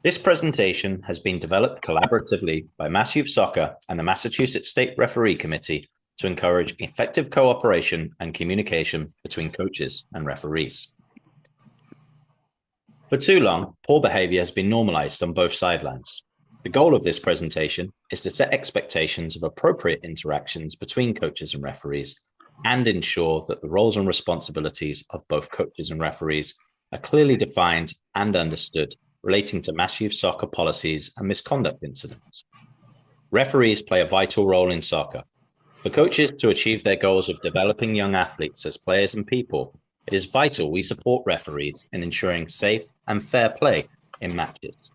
This presentation has been developed collaboratively by Mass Youth Soccer and the Massachusetts State Referee Committee to encourage effective cooperation and communication between coaches and referees. For too long, poor behavior has been normalized on both sidelines. The goal of this presentation is to set expectations of appropriate interactions between coaches and referees and ensure that the roles and responsibilities of both coaches and referees are clearly defined and understood relating to Mass Youth Soccer policies and misconduct incidents. Referees play a vital role in soccer. For coaches to achieve their goals of developing young athletes as players and people, it is vital we support referees in ensuring safe and fair play in matches.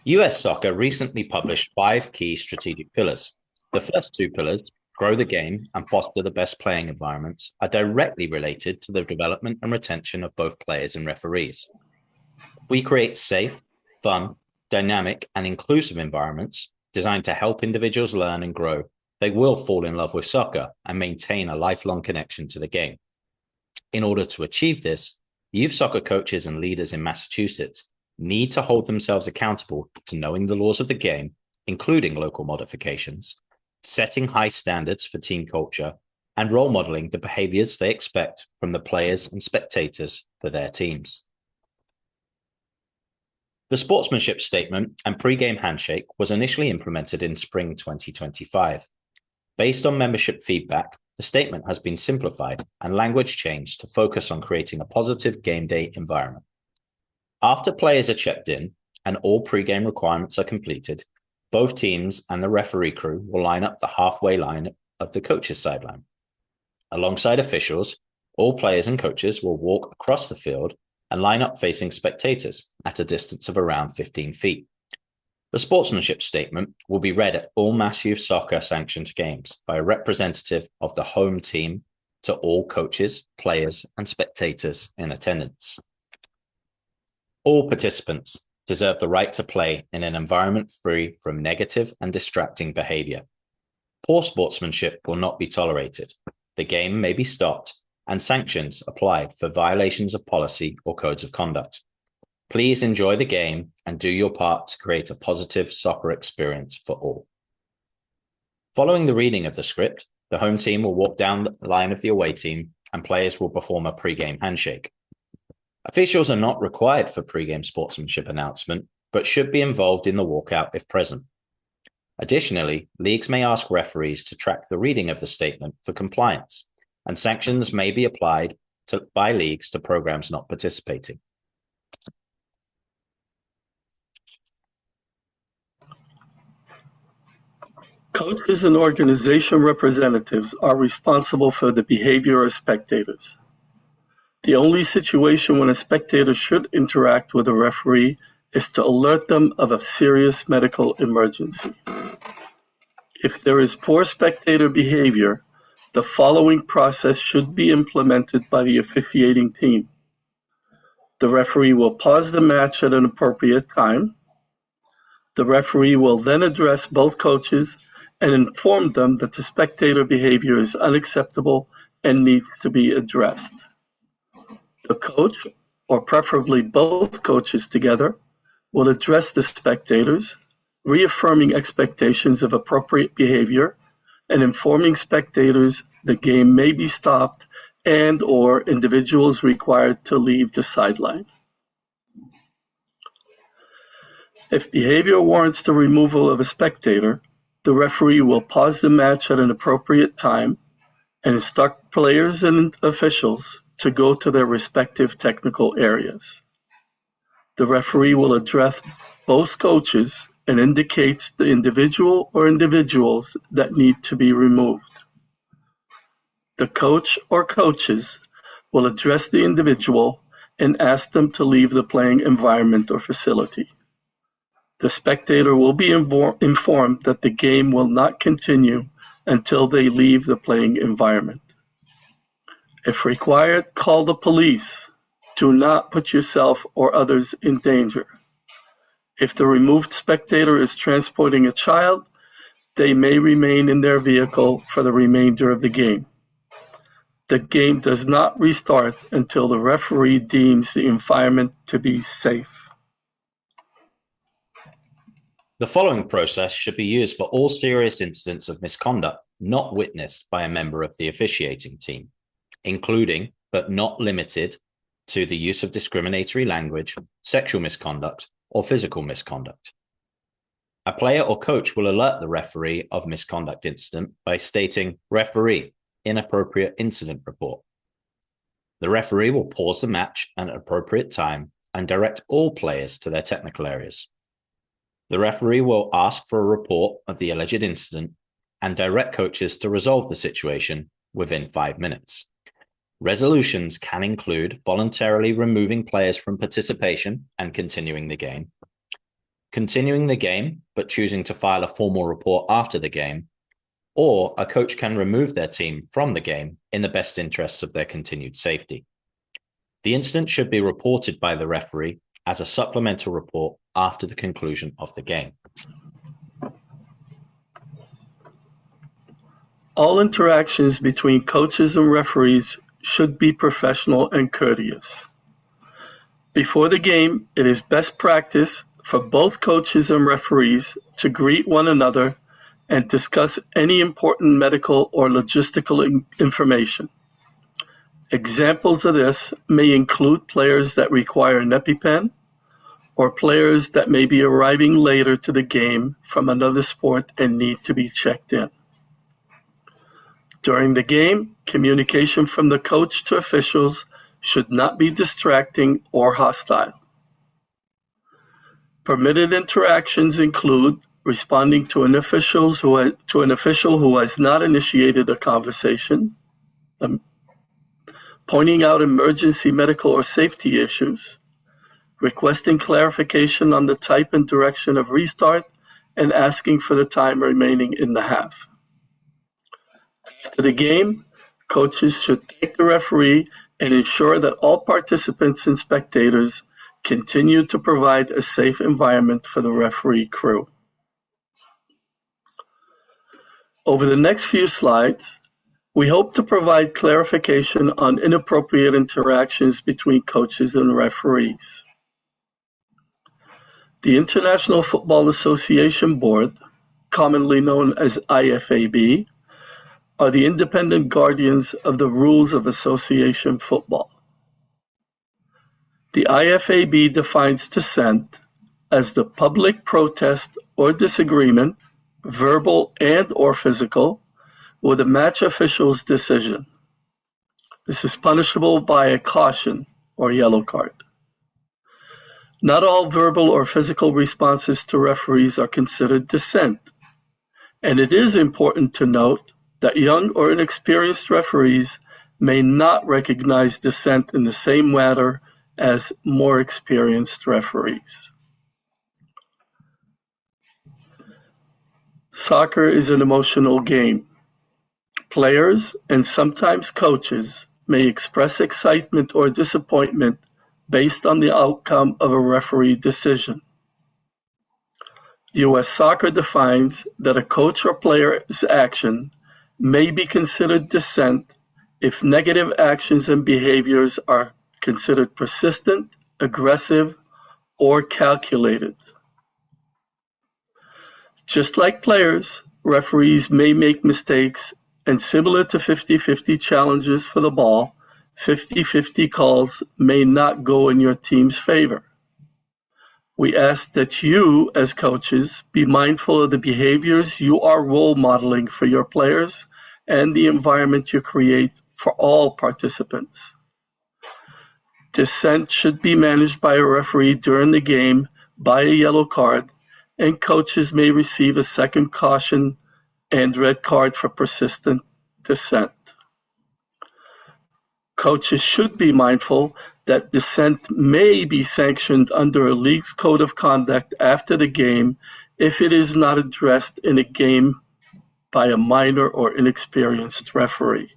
US Soccer recently published 5 key strategic pillars. The first 2 pillars, grow the game and foster the best playing environments, are directly related to the development and retention of both players and referees. We create safe, fun, dynamic, and inclusive environments designed to help individuals learn and grow. They will fall in love with soccer and maintain a lifelong connection to the game. In order to achieve this, youth soccer coaches and leaders in Massachusetts need to hold themselves accountable to knowing the laws of the game, including local modifications, setting high standards for team culture, and role modeling the behaviors they expect from the players and spectators for their teams. The sportsmanship statement and pre-game handshake was initially implemented in spring 2025. Based on membership feedback, the statement has been simplified and language changed to focus on creating a positive game day environment. After players are checked in and all pre-game requirements are completed, both teams and the referee crew will line up the halfway line of the coaches' sideline. Alongside officials, all players and coaches will walk across the field and line up facing spectators at a distance of around 15 feet. The sportsmanship statement will be read at all Mass Youth Soccer sanctioned games by a representative of the home team to all coaches, players, and spectators in attendance. All participants deserve the right to play in an environment free from negative and distracting behavior. Poor sportsmanship will not be tolerated. The game may be stopped and sanctions applied for violations of policy or codes of conduct. Please enjoy the game and do your part to create a positive soccer experience for all. Following the reading of the script, the home team will walk down the line of the away team and players will perform a pre-game handshake. Officials are not required for pre-game sportsmanship announcement, but should be involved in the walkout if present. Additionally, leagues may ask referees to track the reading of the statement for compliance, and sanctions may be applied by leagues to programs not participating. Coaches and organization representatives are responsible for the behavior of spectators. The only situation when a spectator should interact with a referee is to alert them of a serious medical emergency. If there is poor spectator behavior, the following process should be implemented by the officiating team. The referee will pause the match at an appropriate time. The referee will then address both coaches and inform them that the spectator behavior is unacceptable and needs to be addressed. The coach, or preferably both coaches together, will address the spectators, reaffirming expectations of appropriate behavior and informing spectators the game may be stopped and/or individuals required to leave the sideline. If behavior warrants the removal of a spectator, the referee will pause the match at an appropriate time and instruct players and officials to go to their respective technical areas. The referee will address both coaches and indicates the individual or individuals that need to be removed. The coach or coaches will address the individual and ask them to leave the playing environment or facility. The spectator will be informed that the game will not continue until they leave the playing environment. If required, call the police. Do not put yourself or others in danger. If the removed spectator is transporting a child, they may remain in their vehicle for the remainder of the game. The game does not restart until the referee deems the environment to be safe. The following process should be used for all serious incidents of misconduct not witnessed by a member of the officiating team, including but not limited to the use of discriminatory language, sexual misconduct, or physical misconduct. A player or coach will alert the referee of misconduct incident by stating, "Referee, inappropriate incident report." The referee will pause the match at an appropriate time and direct all players to their technical areas. The referee will ask for a report of the alleged incident and direct coaches to resolve the situation within 5 minutes. Resolutions can include voluntarily removing players from participation and continuing the game but choosing to file a formal report after the game, or a coach can remove their team from the game in the best interests of their continued safety. The incident should be reported by the referee as a supplemental report after the conclusion of the game. All interactions between coaches and referees should be professional and courteous. Before the game, it is best practice for both coaches and referees to greet one another and discuss any important medical or logistical information. Examples of this may include players that require an EpiPen or players that may be arriving later to the game from another sport and need to be checked in. During the game, communication from the coach to officials should not be distracting or hostile. Permitted interactions include responding to an official who has not initiated a conversation, pointing out emergency medical or safety issues, requesting clarification on the type and direction of restart, and asking for the time remaining in the half. After the game, coaches should thank the referee and ensure that all participants and spectators continue to provide a safe environment for the referee crew. Over the next few slides, we hope to provide clarification on inappropriate interactions between coaches and referees. The International Football Association Board, commonly known as IFAB, are the independent guardians of the rules of association football. The IFAB defines dissent as the public protest or disagreement, verbal and or physical, with a match official's decision. This is punishable by a caution or yellow card. Not all verbal or physical responses to referees are considered dissent, and it is important to note that young or inexperienced referees may not recognize dissent in the same manner as more experienced referees. Soccer is an emotional game. Players, and sometimes coaches, may express excitement or disappointment based on the outcome of a referee decision. U.S. Soccer defines that a coach or player's action may be considered dissent if negative actions and behaviors are considered persistent, aggressive, or calculated. Just like players, referees may make mistakes, and similar to 50-50 challenges for the ball, 50-50 calls may not go in your team's favor. We ask that you, as coaches, be mindful of the behaviors you are role modeling for your players and the environment you create for all participants. Dissent should be managed by a referee during the game by a yellow card, and coaches may receive a second caution and red card for persistent dissent. Coaches should be mindful that dissent may be sanctioned under a league's code of conduct after the game if it is not addressed in a game by a minor or inexperienced referee.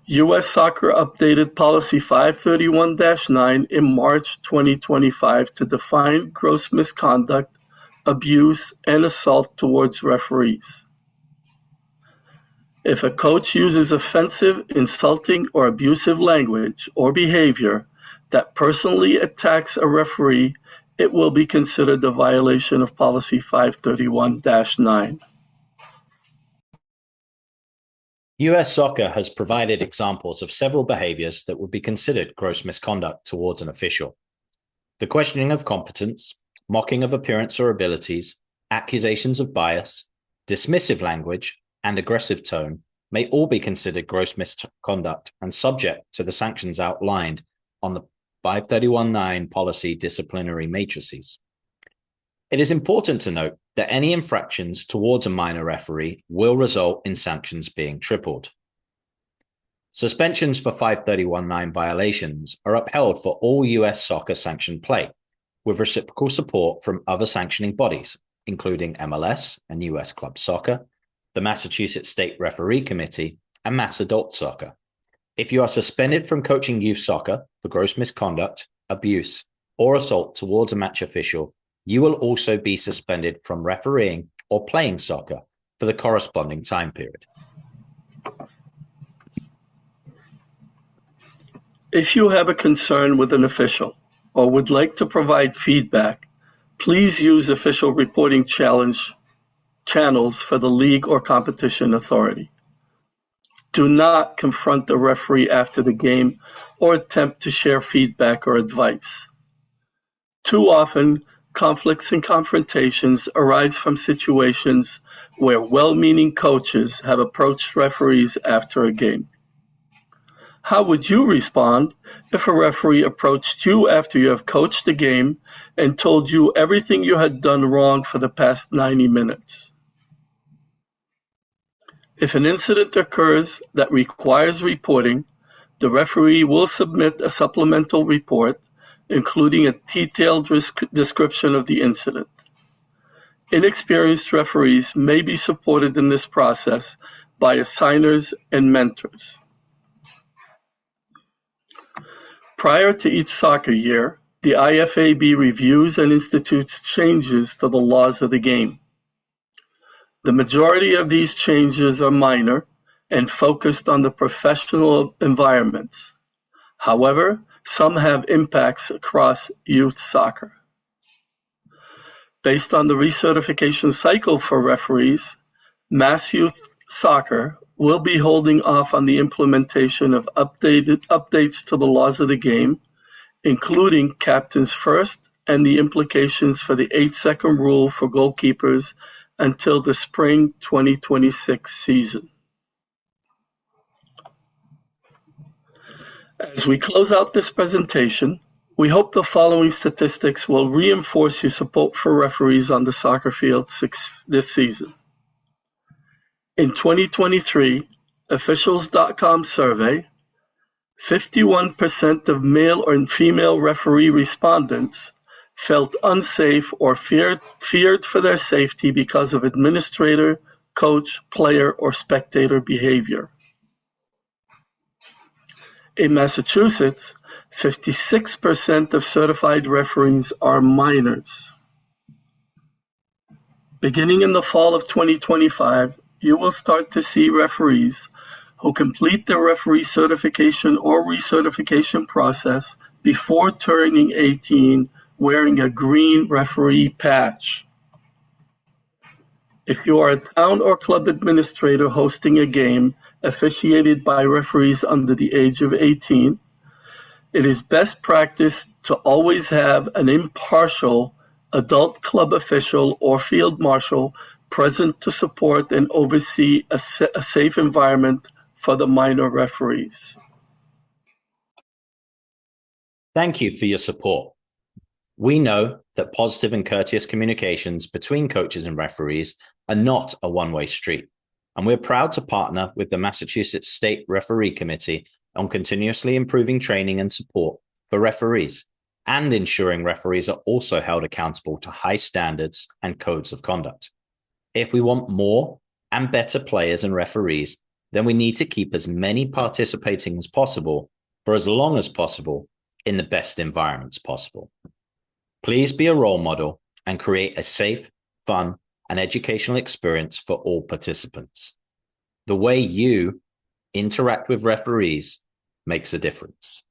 U.S. Soccer updated Policy 531-9 in March 2025 to define gross misconduct, abuse, and assault towards referees. If a coach uses offensive, insulting, or abusive language or behavior that personally attacks a referee, it will be considered a violation of Policy 531-9. US soccer has provided examples of several behaviors that would be considered gross misconduct towards an official. The questioning of competence, mocking of appearance or abilities, accusations of bias, dismissive language, and aggressive tone may all be considered gross misconduct and subject to the sanctions outlined on the 531-9 policy disciplinary matrices. It is important to note that any infractions towards a minor referee will result in sanctions being tripled. Suspensions for 531-9 violations are upheld for all US soccer sanctioned play, with reciprocal support from other sanctioning bodies, including MLS and US Club Soccer, the Massachusetts State Referee Committee, and Mass Adult Soccer. If you are suspended from coaching youth soccer for gross misconduct, abuse, or assault towards a match official, you will also be suspended from refereeing or playing soccer for the corresponding time period. If you have a concern with an official or would like to provide feedback, please use official reporting channels for the league or competition authority. Do not confront the referee after the game or attempt to share feedback or advice. Too often, conflicts and confrontations arise from situations where well-meaning coaches have approached referees after a game. How would you respond if a referee approached you after you have coached the game and told you everything you had done wrong for the past 90 minutes? If an incident occurs that requires reporting, the referee will submit a supplemental report, including a detailed description of the incident. Inexperienced referees may be supported in this process by assigners and mentors. Prior to each soccer year, the IFAB reviews and institutes changes to the laws of the game. The majority of these changes are minor and focused on the professional environments. However, some have impacts across youth soccer. Based on the recertification cycle for referees, Mass Youth Soccer will be holding off on the implementation of updates to the laws of the game, including captains first and the implications for the 8-second rule for goalkeepers until the spring 2026 season. As we close out this presentation, we hope the following statistics will reinforce your support for referees on the soccer field this season. In 2023, Officials.com survey, 51% of male or female referee respondents felt unsafe or feared for their safety because of administrator, coach, player, or spectator behavior. In Massachusetts, 56% of certified referees are minors. Beginning in the fall of 2025, you will start to see referees who complete their referee certification or recertification process before turning 18 wearing a green referee patch. If you are a town or club administrator hosting a game officiated by referees under the age of 18, it is best practice to always have an impartial adult club official or field marshal present to support and oversee a safe environment for the minor referees. Thank you for your support. We know that positive and courteous communications between coaches and referees are not a one-way street, and we're proud to partner with the Massachusetts State Referee Committee on continuously improving training and support for referees and ensuring referees are also held accountable to high standards and codes of conduct. If we want more and better players and referees, then we need to keep as many participating as possible for as long as possible in the best environments possible. Please be a role model and create a safe, fun, and educational experience for all participants. The way you interact with referees makes a difference.